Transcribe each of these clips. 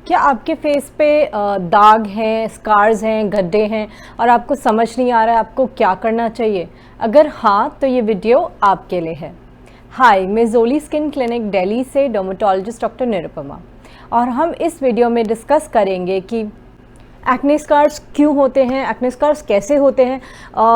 क्या आपके फेस पे दाग हैं, स्कार्स हैं, गड्ढे हैं और आपको समझ नहीं आ रहा है आपको क्या करना चाहिए? अगर हाँ तो ये वीडियो आपके लिए है। हाय, मैं जोली स्किन क्लिनिक दिल्ली से डर्मेटोलॉजिस्ट डॉक्टर निरुपमा और हम इस वीडियो में डिस्कस करेंगे कि एक्ने स्कार्स क्यों होते हैं, एक्ने स्कार्स कैसे होते हैं,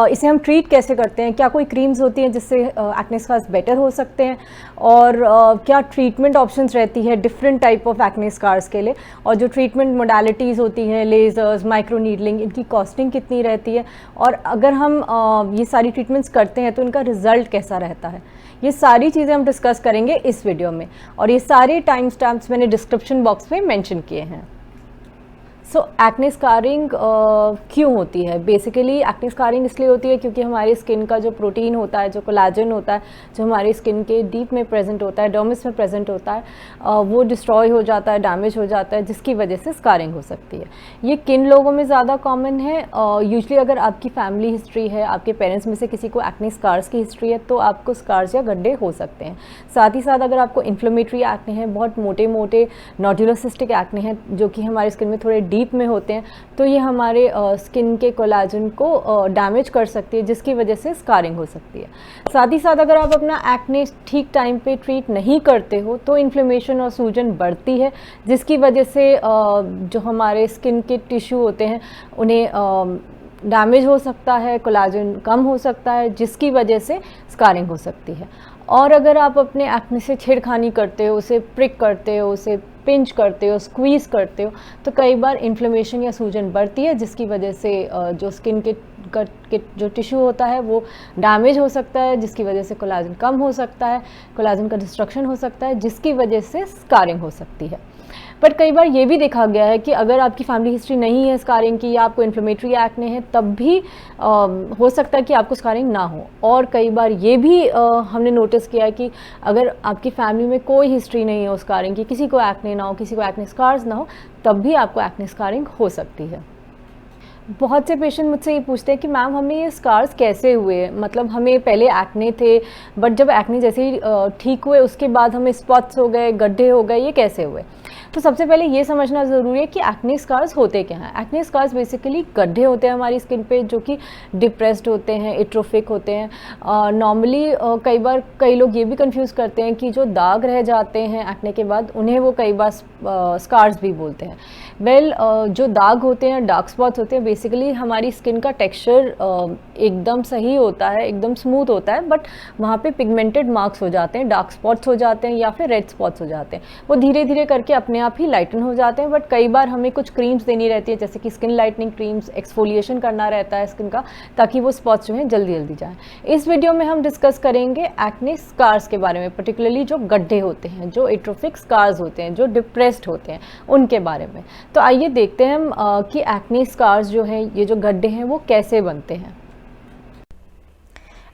इसे हम ट्रीट कैसे करते हैं, क्या कोई क्रीम्स होती हैं जिससे एक्ने स्कार्स बेटर हो सकते हैं और क्या ट्रीटमेंट ऑप्शंस रहती है different type of acne scars के लिए, और जो ट्रीटमेंट मोडालिटीज़ होती हैं, लेज़र्स, माइक्रो नीडलिंग, इनकी कॉस्टिंग कितनी रहती है और अगर हम ये सारी ट्रीटमेंट्स करते हैं तो इनका रिजल्ट कैसा रहता है। ये सारी चीज़ें हम डिस्कस करेंगे इस वीडियो में और ये सारे टाइम स्टैम्प्स मैंने डिस्क्रिप्शन बॉक्स में मेंशन किए हैं। सो एक्ने स्कारिंग क्यों होती है? बेसिकली एक्ने स्कारिंग इसलिए होती है क्योंकि हमारी स्किन का जो प्रोटीन होता है, जो कोलाजन होता है, जो हमारी स्किन के डीप में प्रेजेंट होता है, डर्मिस में प्रेजेंट होता है, वो डिस्ट्रॉय हो जाता है, डैमेज हो जाता है, जिसकी वजह से स्कारिंग हो सकती है। ये किन लोगों में ज़्यादा कॉमन है? यूजली अगर आपकी फैमिली हिस्ट्री है, आपके पेरेंट्स में से किसी को एक्ने स्कार्स की हिस्ट्री है तो आपको स्कार्स या गड्ढे हो सकते हैं। साथ ही साथ अगर आपको इन्फ्लेमेटरी एक्ने है, बहुत मोटे मोटे नोडुलर सिस्टिक एक्ने हैं जो कि हमारी स्किन में थोड़े डीप में होते हैं, तो ये हमारे स्किन के कोलाजन को डैमेज कर सकती है, जिसकी वजह से स्कारिंग हो सकती है। साथ ही साथ अगर आप अपना एक्ने ठीक टाइम पे ट्रीट नहीं करते हो तो इन्फ्लेमेशन और सूजन बढ़ती है, जिसकी वजह से जो हमारे स्किन के टिश्यू होते हैं उन्हें डैमेज हो सकता है, कोलाजन कम हो सकता है, जिसकी वजह से स्कारिंग हो सकती है। और अगर आप अपने एक्ने से छेड़खानी करते हो, उसे प्रिक करते हो, उसे पिंच करते हो, स्क्वीज़ करते हो, तो कई बार इन्फ्लेमेशन या सूजन बढ़ती है, जिसकी वजह से जो स्किन के जो टिश्यू होता है वो डैमेज हो सकता है, जिसकी वजह से कोलाजन कम हो सकता है, कोलाजन का डिस्ट्रक्शन हो सकता है, जिसकी वजह से स्कारिंग हो सकती है। बट कई बार ये भी देखा गया है कि अगर आपकी फैमिली हिस्ट्री नहीं है स्कारिंग की या आपको इन्फ्लेमेटरी एक्ने है, तब भी हो सकता है कि आपको स्कारिंग ना हो। और कई बार ये भी हमने नोटिस किया है कि अगर आपकी फैमिली में कोई हिस्ट्री नहीं हो स्कारिंग की, किसी को एक्ने ना हो, किसी को एक्ने स्कार्स ना हो, तब भी आपको एक्ने स्कारिंग हो सकती है। बहुत से पेशेंट मुझसे ये पूछते हैं कि मैम हमें ये स्कार्स कैसे हुए, मतलब हमें पहले एक्ने थे बट जब एक्ने जैसे ही ठीक हुए उसके बाद हमें स्पॉट्स हो गए, गड्ढे हो गए, ये कैसे हुए? तो सबसे पहले ये समझना ज़रूरी है कि एक्ने स्कार्स होते क्या हैं। एक्ने स्कार्स बेसिकली गड्ढे होते हैं हमारी स्किन पे जो कि डिप्रेस्ड होते हैं, एट्रोफिक होते हैं। नॉर्मली कई बार कई लोग ये भी कंफ्यूज करते हैं कि जो दाग रह जाते हैं एक्ने के बाद उन्हें वो कई बार स्कार्स भी बोलते हैं। जो दाग होते हैं, डार्क स्पॉट्स होते हैं, बेसिकली हमारी स्किन का टेक्सचर एकदम सही होता है, एकदम स्मूथ होता है, बट वहाँ पे पिगमेंटेड मार्क्स हो जाते हैं, डार्क स्पॉट्स हो जाते हैं या फिर रेड स्पॉट्स हो जाते हैं। वो धीरे धीरे करके अपने आप ही लाइटन हो जाते हैं, बट कई बार हमें कुछ क्रीम्स देनी रहती है, जैसे कि स्किन लाइटनिंग क्रीम्स, एक्सफोलिएशन करना रहता है स्किन का, ताकि वो स्पॉट्स जो हैं जल्दी जल्दी जाएँ। इस वीडियो में हम डिस्कस करेंगे एक्ने स्कार्स के बारे में, पर्टिकुलरली जो गड्ढे होते हैं, जो एट्रोफिक स्कार्स होते हैं, जो डिप्रेस्ड होते हैं, उनके बारे में। तो आइए देखते हैं हम कि एक्ने स्कार्स जो हैं, ये जो गड्ढे हैं, वो कैसे बनते हैं।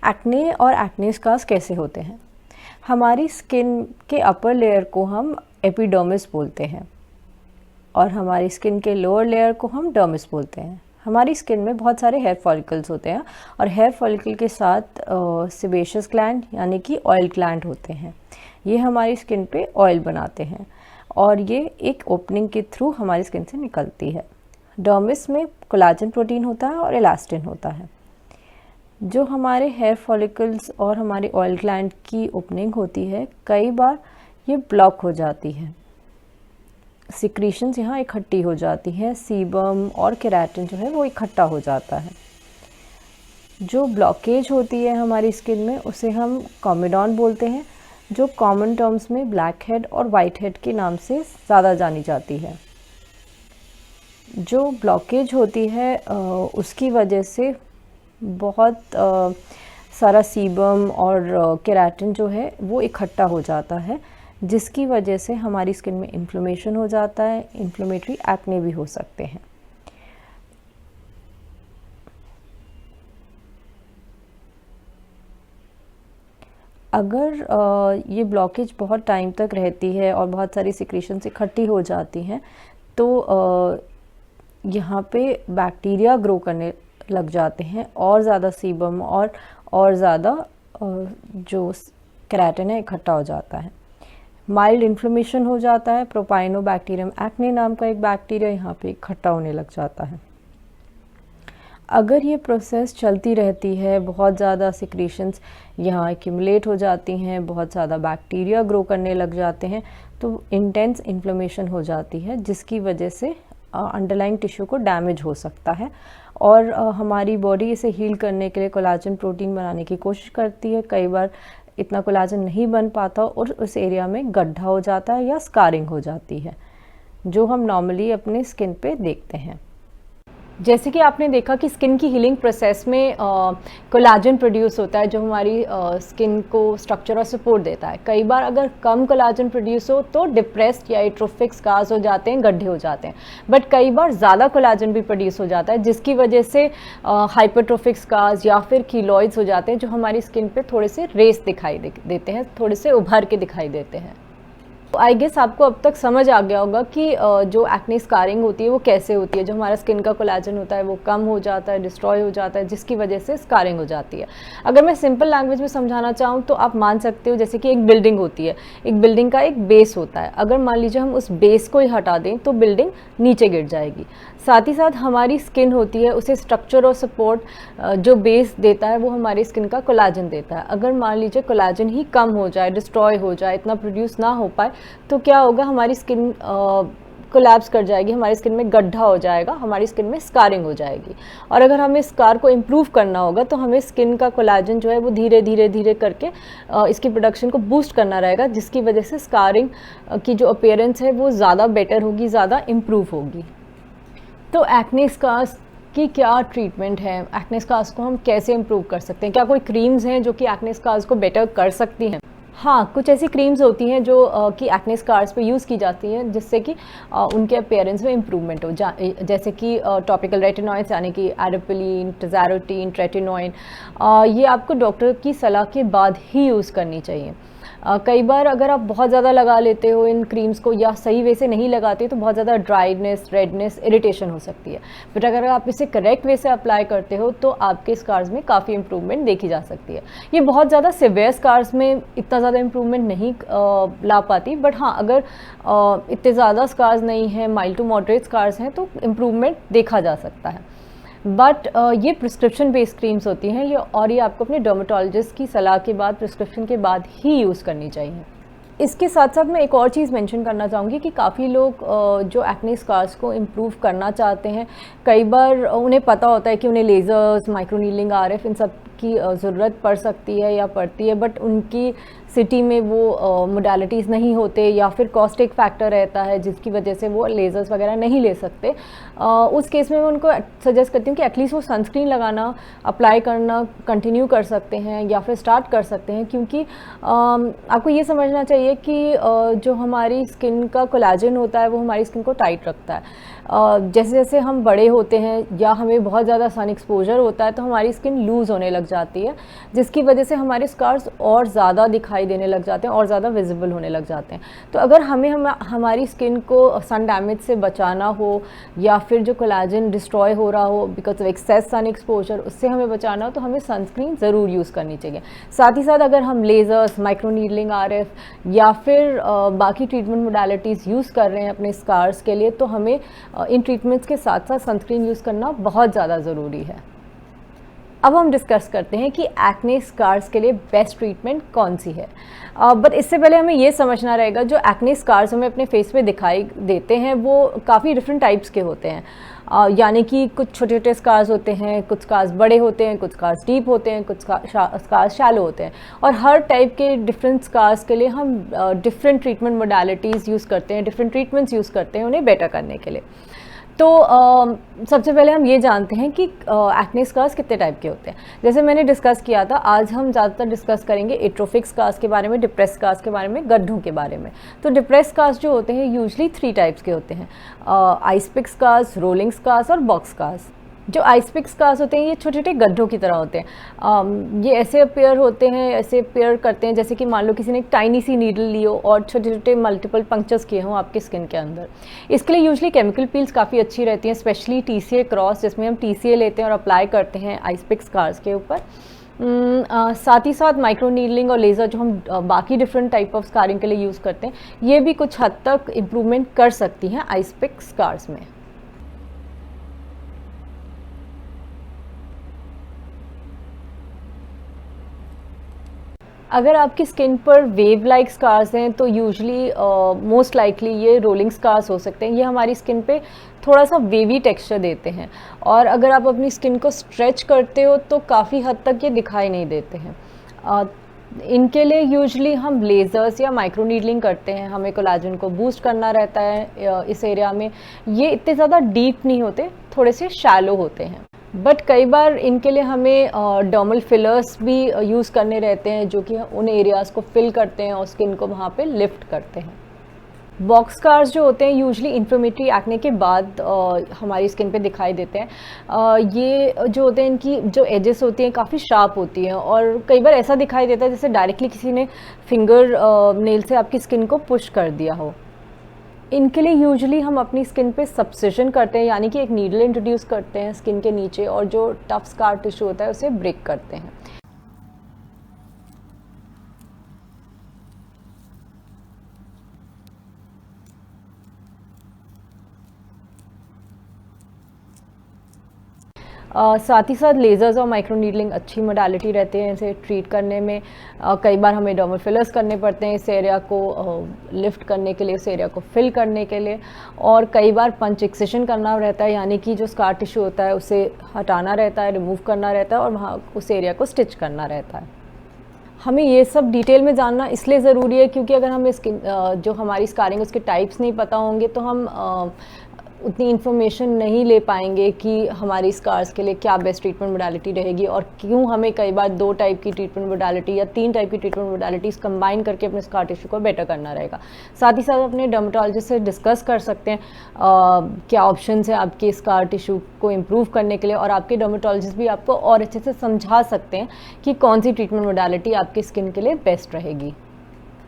एक्ने और एक्ने स्कार्स कैसे होते हैं? हमारी स्किन के अपर लेयर को हम एपिडर्मिस बोलते हैं और हमारी स्किन के लोअर लेयर को हम डर्मिस बोलते हैं। हमारी स्किन में बहुत सारे हेयर फॉलिकल्स होते हैं और हेयर फॉलिकल के साथ सेबेशियस ग्लैंड यानी कि ऑयल ग्लैंड होते हैं। ये हमारी स्किन पे ऑयल बनाते हैं और ये एक ओपनिंग के थ्रू हमारी स्किन से निकलती है। डर्मिस में कोलाजन प्रोटीन होता है और इलास्टिन होता है। जो हमारे हेयर फॉलिकल्स और हमारे ऑयल ग्लैंड की ओपनिंग होती है, कई बार ये ब्लॉक हो जाती है, सिक्रीशंस यहाँ इकट्ठी हो जाती हैं, सीबम और केराटिन जो है वो इकट्ठा हो जाता है। जो ब्लॉकेज होती है हमारी स्किन में उसे हम कॉमेडॉन बोलते हैं, जो कॉमन टर्म्स में ब्लैक हेड और वाइट हेड के नाम से ज़्यादा जानी जाती है। जो ब्लॉकेज होती है उसकी वजह से बहुत सारा सीबम और केराटिन जो है वो इकट्ठा हो जाता है, जिसकी वजह से हमारी स्किन में इन्फ्लेमेशन हो जाता है, इन्फ्लेमेटरी एक्ने भी हो सकते हैं। अगर ये ब्लॉकेज बहुत टाइम तक रहती है और बहुत सारी सिक्रीशंस इकट्ठी हो जाती हैं तो यहाँ पे बैक्टीरिया ग्रो करने लग जाते हैं और ज़्यादा सीबम और ज़्यादा जो केराटिन है इकट्ठा हो जाता है। माइल्ड इन्फ्लेमेशन हो जाता है, प्रोपाइनोबैक्टीरियम एक्ने नाम का एक बैक्टीरिया यहाँ पे इकट्ठा होने लग जाता है। अगर ये प्रोसेस चलती रहती है, बहुत ज़्यादा सिक्रीशंस यहाँ एक्यूमुलेट हो जाती हैं, बहुत ज़्यादा बैक्टीरिया ग्रो करने लग जाते हैं, तो इंटेंस इन्फ्लेमेशन हो जाती है, जिसकी वजह से अंडरलाइंग टिश्यू को डैमेज हो सकता है और हमारी बॉडी इसे हील करने के लिए कोलाजन प्रोटीन बनाने की कोशिश करती है। कई बार इतना कोलाजन नहीं बन पाता और उस एरिया में गड्ढा हो जाता है या स्कारिंग हो जाती है, जो हम नॉर्मली अपने स्किन पे देखते हैं। जैसे कि आपने देखा कि स्किन की हीलिंग प्रोसेस में कोलाजन प्रोड्यूस होता है, जो हमारी स्किन को स्ट्रक्चर और सपोर्ट देता है। कई बार अगर कम कोलाजन प्रोड्यूस हो तो डिप्रेस्ड या एट्रोफिक स्कार्स हो जाते हैं, गड्ढे हो जाते हैं। बट कई बार ज़्यादा कोलाजन भी प्रोड्यूस हो जाता है, जिसकी वजह से हाइपरट्रोफिक स्कार्स या फिर कीलॉइड्स हो जाते हैं, जो हमारी स्किन पे थोड़े से रेस दिखाई देते हैं, थोड़े से उभर के दिखाई देते हैं। आई गेस आपको अब तक समझ आ गया होगा कि जो एक्ने स्कारिंग होती है वो कैसे होती है। जो हमारा स्किन का कोलाजन होता है वो कम हो जाता है, डिस्ट्रॉय हो जाता है, जिसकी वजह से स्कारिंग हो जाती है। अगर मैं सिंपल लैंग्वेज में समझाना चाहूँ तो आप मान सकते हो जैसे कि एक बिल्डिंग होती है, एक बिल्डिंग का एक बेस होता है। अगर मान लीजिए हम उस बेस को ही हटा दें तो बिल्डिंग नीचे गिर जाएगी। साथ ही साथ हमारी स्किन होती है, उसे स्ट्रक्चर और सपोर्ट जो बेस देता है वो हमारी स्किन का कोलाजन देता है। अगर मान लीजिए कोलाजन ही कम हो जाए, डिस्ट्रॉय हो जाए, इतना प्रोड्यूस ना हो पाए, तो क्या होगा, हमारी स्किन कोलैप्स कर जाएगी, हमारी स्किन में गड्ढा हो जाएगा, हमारी स्किन में स्कारिंग हो जाएगी। और अगर हमें स्कार को इम्प्रूव करना होगा तो हमें स्किन का कोलाजन जो है वो धीरे धीरे धीरे करके इसकी प्रोडक्शन को बूस्ट करना रहेगा, जिसकी वजह से स्कारिंग की जो अपीयरेंस है वो ज़्यादा बेटर होगी, ज़्यादा इम्प्रूव होगी। तो एक्ने स्कार्स की क्या ट्रीटमेंट है, एक्ने स्कार्स को हम कैसे इम्प्रूव कर सकते हैं, क्या कोई क्रीम्स हैं जो कि एक्ने स्कार्स को बेटर कर सकती हैं? हाँ, कुछ ऐसी क्रीम्स होती हैं जो कि एक्ने स्कार्स पे यूज़ की जाती हैं, जिससे कि उनके अपीयरेंस में इम्प्रूवमेंट हो जैसे कि टॉपिकल रेटिनॉइड्स यानी कि एरोपिलीन, टेज़ारोटीन, ट्रेटिनोइन, ये आपको डॉक्टर की सलाह के बाद ही यूज़ करनी चाहिए। कई बार अगर आप बहुत ज़्यादा लगा लेते हो इन क्रीम्स को या सही वे से नहीं लगाते तो बहुत ज़्यादा ड्राइनेस, रेडनेस, इरिटेशन हो सकती है। बट अगर आप इसे करेक्ट वे से अप्लाई करते हो तो आपके स्कार्स में काफ़ी इंप्रूवमेंट देखी जा सकती है। ये बहुत ज़्यादा सिवियर स्कार्स में इतना ज़्यादा इंप्रूवमेंट नहीं ला पाती, बट हाँ, अगर इतने ज़्यादा स्कार्स नहीं हैं, माइल्ड टू मॉडरेट स्कार्स हैं, तो इम्प्रूवमेंट देखा जा सकता है। बट ये प्रिस्क्रिप्शन बेस्ड क्रीम्स होती हैं ये आपको अपने डर्मेटोलॉजिस्ट की सलाह के बाद, प्रिस्क्रिप्शन के बाद ही यूज़ करनी चाहिए। इसके साथ साथ मैं एक और चीज़ मेंशन करना चाहूँगी कि काफ़ी लोग जो एक्ने स्कार्स को इम्प्रूव करना चाहते हैं, कई बार उन्हें पता होता है कि उन्हें लेज़र्स, माइक्रोनीडलिंग, आरएफ इन सब की ज़रूरत पड़ सकती है या पड़ती है, बट उनकी सिटी में वो मोडालिटीज़ नहीं होते या फिर कॉस्ट एक फैक्टर रहता है, जिसकी वजह से वो लेज़र्स वगैरह नहीं ले सकते। उस केस में मैं उनको सजेस्ट करती हूँ कि एटलीस्ट वो सनस्क्रीन लगाना, अप्लाई करना कंटिन्यू कर सकते हैं या फिर स्टार्ट कर सकते हैं, क्योंकि आपको ये समझना चाहिए कि जो हमारी स्किन का कोलाजन होता है वो हमारी स्किन को टाइट रखता है। जैसे जैसे हम बड़े होते हैं या हमें बहुत ज़्यादा सन एक्सपोजर होता है तो हमारी स्किन लूज़ होने लग जाती है, जिसकी वजह से हमारे स्कार्स और ज़्यादा दिखाई देने लग जाते हैं और ज़्यादा विजिबल होने लग जाते हैं। तो अगर हमें हमारी स्किन को सन डैमेज से बचाना हो या फिर जो कोलाजन डिस्ट्रॉय हो रहा हो because of excess sun exposure, उससे हमें बचाना हो तो हमें सनस्क्रीन ज़रूर यूज़ करनी चाहिए। साथ ही साथ अगर हम लेज़र्स, माइक्रोनीडलिंग, आरएफ या फिर बाकी ट्रीटमेंट मोडालिटीज़ यूज़ कर रहे हैं अपने स्कार्स के लिए, तो हमें इन ट्रीटमेंट्स के साथ साथ सनस्क्रीन यूज़ करना बहुत ज़्यादा ज़रूरी है। अब हम डिस्कस करते हैं कि एक्ने स्कार्स के लिए बेस्ट ट्रीटमेंट कौन सी है। बट इससे पहले हमें ये समझना रहेगा जो एक्ने स्कार्स हमें अपने फेस पे दिखाई देते हैं वो काफ़ी डिफरेंट टाइप्स के होते हैं। यानी कि कुछ छोटे छोटे स्कार्स होते हैं, कुछ स्कार्स बड़े होते हैं, कुछ स्कार्स डीप होते हैं, कुछ स्कार्स शैलो होते हैं, और हर टाइप के डिफरेंट स्कार्स के लिए हम डिफरेंट ट्रीटमेंट मोडालिटीज़ यूज़ करते हैं, डिफरेंट ट्रीटमेंट्स यूज़ करते हैं उन्हें बेटर करने के लिए। तो सबसे पहले हम ये जानते हैं कि एक्ने स्कार्स कितने टाइप के होते हैं। जैसे मैंने डिस्कस किया था, आज हम ज़्यादातर डिस्कस करेंगे एट्रोफिक स्कार्स के बारे में, डिप्रेस स्कार्स के बारे में, गड्ढों के बारे में। तो डिप्रेस स्कार्स जो होते हैं यूजली 3 टाइप्स के होते हैं, ice pick scars, rolling scars और बॉक्स स्कार्स। जो आइस पिक स्कार्स होते हैं ये छोटे छोटे गड्ढों की तरह होते हैं। ये ऐसे अपीयर होते हैं, ऐसे अपीयर करते हैं जैसे कि मान लो किसी ने एक टाइनी सी नीडल ली हो और छोटे छोटे मल्टीपल पंक्चर्स किए हों आपके स्किन के अंदर। इसके लिए यूजली केमिकल पील्स काफ़ी अच्छी रहती हैं, स्पेशली TCA क्रॉस, जिसमें हम TCA लेते हैं और अप्लाई करते हैं आइस पिक स्कार्स के ऊपर। साथ ही साथ माइक्रो नीडलिंग और लेज़र जो हम बाकी डिफरेंट टाइप ऑफ स्कारिंग के लिए यूज़ करते हैं, ये भी कुछ हद तक इम्प्रूवमेंट कर सकती हैं आइस पिक स्कार्स में। अगर आपकी स्किन पर वेव लाइक स्कार्स हैं तो यूजली मोस्ट लाइकली ये रोलिंग स्कार्स हो सकते हैं। ये हमारी स्किन पे थोड़ा सा वेवी टेक्सचर देते हैं, और अगर आप अपनी स्किन को स्ट्रेच करते हो तो काफ़ी हद तक ये दिखाई नहीं देते हैं। इनके लिए यूजली हम लेज़र्स या माइक्रो नीडलिंग करते हैं। हमें कोलाजन को बूस्ट करना रहता है इस एरिया में। ये इतने ज़्यादा डीप नहीं होते, थोड़े से शैलो होते हैं, बट कई बार इनके लिए हमें डर्मल फिलर्स भी यूज़ करने रहते हैं, जो कि उन एरियाज़ को फिल करते हैं और स्किन को वहाँ पे लिफ्ट करते हैं। बॉक्स स्कार्स जो होते हैं यूजली इन्फ्लेमेटरी एक्ने के बाद हमारी स्किन पे दिखाई देते हैं। ये जो होते हैं, इनकी जो एजेस होती हैं काफ़ी शार्प होती हैं, और कई बार ऐसा दिखाई देता है जैसे डायरेक्टली किसी ने फिंगर नेल से आपकी स्किन को पुश कर दिया हो। इनके लिए यूजुअली हम अपनी स्किन पे सब्सिजन करते हैं, यानी कि एक नीडल इंट्रोड्यूस करते हैं स्किन के नीचे, और जो टफ स्कार टिश्यू होता है उसे ब्रेक करते हैं। साथ ही साथ लेज़र्स और माइक्रो नीडलिंग अच्छी मोडालिटी रहते हैं इसे ट्रीट करने में। कई बार हमें डर्मल फिलर्स करने पड़ते हैं इस एरिया को लिफ्ट करने के लिए, इस एरिया को फिल करने के लिए, और कई बार पंच एक्सिशन करना रहता है, यानी कि जो स्कार टिश्यू होता है उसे हटाना रहता है, रिमूव करना रहता है, और वहाँ उस एरिया को स्टिच करना रहता है। हमें ये सब डिटेल में जानना इसलिए ज़रूरी है क्योंकि अगर हमें स्किन जो हमारी स्कारिंग उसके टाइप्स नहीं पता होंगे तो हम उतनी इन्फॉर्मेशन नहीं ले पाएंगे कि हमारी स्कार्स के लिए क्या बेस्ट ट्रीटमेंट मोडालिटी रहेगी, और क्यों हमें कई बार 2 टाइप की ट्रीटमेंट मोडालिटी या 3 टाइप की ट्रीटमेंट मोडालिटीज़ कंबाइन करके अपने स्कार टिश्यू को बेटर करना रहेगा। साथ ही साथ अपने डर्मेटोलॉजिस्ट से डिस्कस कर सकते हैं क्या ऑप्शंस हैं आपके स्कार टिश्यू को इम्प्रूव करने के लिए, और आपके डर्मेटोलॉजिस्ट भी आपको और अच्छे से समझा सकते हैं कि कौन सी ट्रीटमेंट मोडालिटी आपकी स्किन के लिए बेस्ट रहेगी।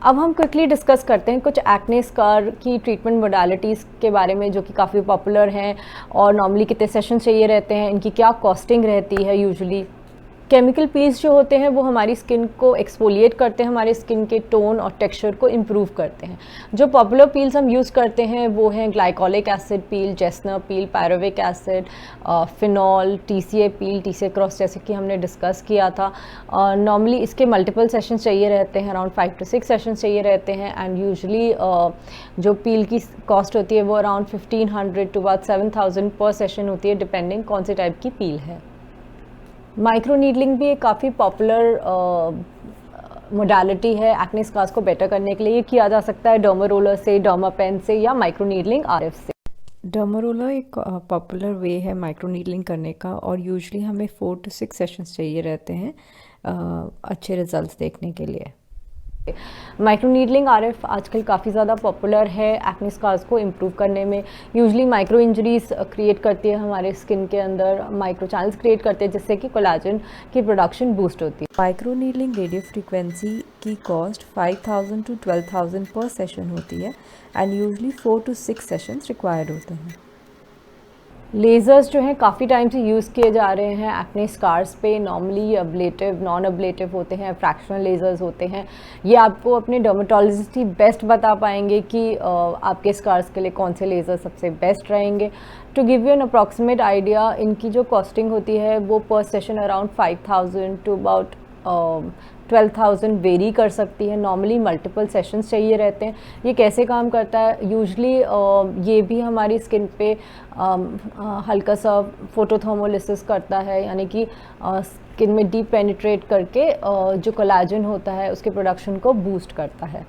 अब हम क्विकली डिस्कस करते हैं कुछ एक्ने स्कार की ट्रीटमेंट मोडालिटीज़ के बारे में, जो कि काफ़ी पॉपुलर हैं, और नॉर्मली कितने सेशन चाहिए रहते हैं, इनकी क्या कॉस्टिंग रहती है। यूजुअली केमिकल पील्स जो होते हैं वो हमारी स्किन को एक्सफोलिएट करते हैं, हमारे स्किन के टोन और टेक्सचर को इम्प्रूव करते हैं। जो पॉपुलर पील्स हम यूज़ करते हैं वो हैं ग्लाइकोलिक एसिड पील, जेस्नर पील, पायरोविक एसिड, फिनॉल, टीसीए पील, टीसीए क्रॉस, जैसे कि हमने डिस्कस किया था। नॉर्मली इसके मल्टीपल सेशंस चाहिए रहते हैं, अराउंड 5 to 6 सेशंस चाहिए रहते हैं, एंड यूजुअली जो पील की कॉस्ट होती है वो अराउंड 1500 to about 7000 पर सेशन होती है, डिपेंडिंग कौन से टाइप की पील है। माइक्रो नीडलिंग भी एक काफ़ी पॉपुलर मोडालिटी है एक्ने स्कार्स को बेटर करने के लिए। ये किया जा सकता है डर्मा रोलर से, डर्मा पेन से, या माइक्रो नीडलिंग आरएफ से। डर्मा रोलर एक पॉपुलर वे है माइक्रो नीडलिंग करने का, और यूजुअली हमें 4 to 6 सेशंस चाहिए रहते हैं अच्छे रिजल्ट्स देखने के लिए। माइक्रो नीडलिंग आरएफ आजकल काफ़ी ज़्यादा पॉपुलर है एक्ने स्कार्स को इम्प्रूव करने में। यूजुअली माइक्रो इंजरीज क्रिएट करती है हमारे स्किन के अंदर, माइक्रो चैनल्स क्रिएट करते हैं जिससे कि कोलाजन की प्रोडक्शन बूस्ट होती है। माइक्रो नीडलिंग रेडियो फ्रीक्वेंसी की कॉस्ट 5000 to 12000 पर सेशन होती है, and usually 4 to 6 sessions required होते हैं। लेज़र्स जो हैं काफ़ी टाइम से यूज़ किए जा रहे हैं एक्ने स्कार्स पे। नॉर्मली अब्लेटिव, नॉन अब्लेटिव होते हैं, फ्रैक्शनल लेज़र्स होते हैं। ये आपको अपने डर्मेटोलॉजिस्ट ही बेस्ट बता पाएंगे कि आपके स्कार्स के लिए कौन से लेज़र सबसे बेस्ट रहेंगे। To give you an approximate idea, इनकी जो कॉस्टिंग होती है वो पर session around 5000 to about 12,000 vary कर सकती है। नॉर्मली मल्टीपल सेशंस चाहिए रहते हैं। ये कैसे काम करता है, यूजुअली ये भी हमारी स्किन पे हल्का सा फोटोथर्मोलिसिस करता है, यानी कि स्किन में डीप पेनिट्रेट करके जो कोलाजन होता है उसके प्रोडक्शन को बूस्ट करता है।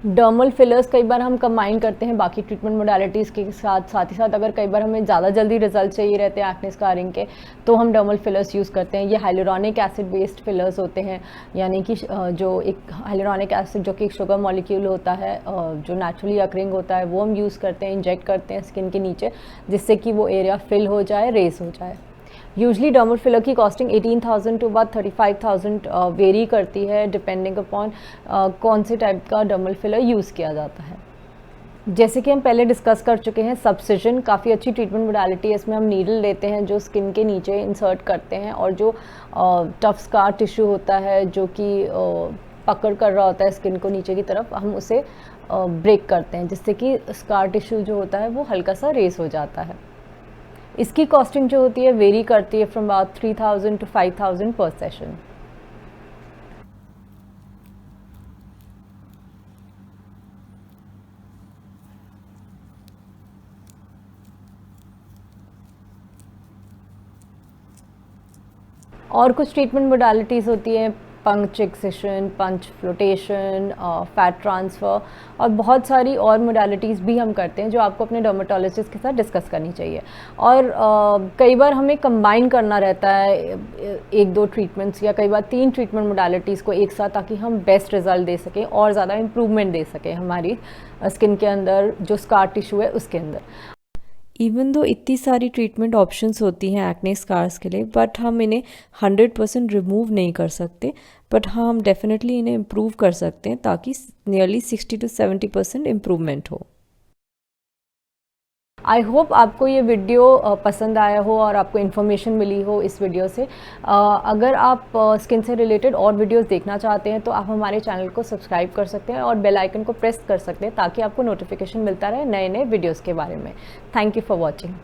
डर्मल फिलर्स कई बार हम कंबाइन करते हैं बाकी ट्रीटमेंट मोडालिटीज़ के साथ ही साथ अगर कई बार हमें ज़्यादा जल्दी रिजल्ट चाहिए रहते हैं एक्ने स्कारिंग के, तो हम डर्मल फिलर्स यूज़ करते हैं। ये हाइलुरोनिक एसिड बेस्ड फिलर्स होते हैं, यानी कि जो एक हाइलुरोनिक एसिड जो कि एक शुगर मॉलिक्यूल होता है जो नेचुरली अकरिंग होता है, वो हम यूज़ करते हैं, इंजेक्ट करते हैं स्किन के नीचे, जिससे कि वो एरिया फिल हो जाए, रेस हो जाए। यूजली डर्मल फिलर की कॉस्टिंग 18,000 टू अबाउट 35,000 वेरी करती है डिपेंडिंग अपॉन कौन से टाइप का डर्मल फिलर यूज़ किया जाता है। जैसे कि हम पहले डिस्कस कर चुके हैं, सब्सिजन काफ़ी अच्छी ट्रीटमेंट मोडालिटी है। इसमें हम नीडल लेते हैं जो स्किन के नीचे इंसर्ट करते हैं, और जो टफ स्कार टिश्यू होता है जो कि पकड़ कर रहा होता है स्किन को नीचे की तरफ, हम उसे ब्रेक करते हैं, जिससे कि स्कार टिश्यू जो होता है वो हल्का सा रेस हो जाता है। इसकी कॉस्टिंग जो होती है वेरी करती है फ्रॉम अबाउट 3,000 टू 5,000 पर सेशन। और कुछ ट्रीटमेंट मोडालिटीज़ होती हैं, पंच एक्सेशन, पंच फ्लोटेशन, फैट ट्रांसफ़र, और बहुत सारी और मोडालिटीज़ भी हम करते हैं जो आपको अपने डर्मेटोलॉजिस्ट के साथ डिस्कस करनी चाहिए। और कई बार हमें कंबाइन करना रहता है एक दो ट्रीटमेंट्स या कई बार 3 ट्रीटमेंट मोडालिटीज़ को एक साथ, ताकि हम बेस्ट रिज़ल्ट दे सकें और ज़्यादा इम्प्रूवमेंट दे सकें हमारी स्किन के अंदर जो स्कार टिश्यू है उसके अंदर। इवन दो इतनी सारी ट्रीटमेंट ऑप्शंस होती हैं एक्ने स्कार्स के लिए, बट हम इन्हें 100% रिमूव नहीं कर सकते, बट हाँ हम डेफिनेटली इन्हें इम्प्रूव कर सकते हैं ताकि नियरली 60 to 70% इम्प्रूवमेंट हो। आई होप आपको ये वीडियो पसंद आया हो और आपको इन्फॉर्मेशन मिली हो इस वीडियो से। अगर आप स्किन से रिलेटेड और वीडियोस देखना चाहते हैं तो आप हमारे चैनल को सब्सक्राइब कर सकते हैं और बेल आइकन को प्रेस कर सकते हैं ताकि आपको नोटिफिकेशन मिलता रहे नए नए वीडियोस के बारे में। Thank you for watching.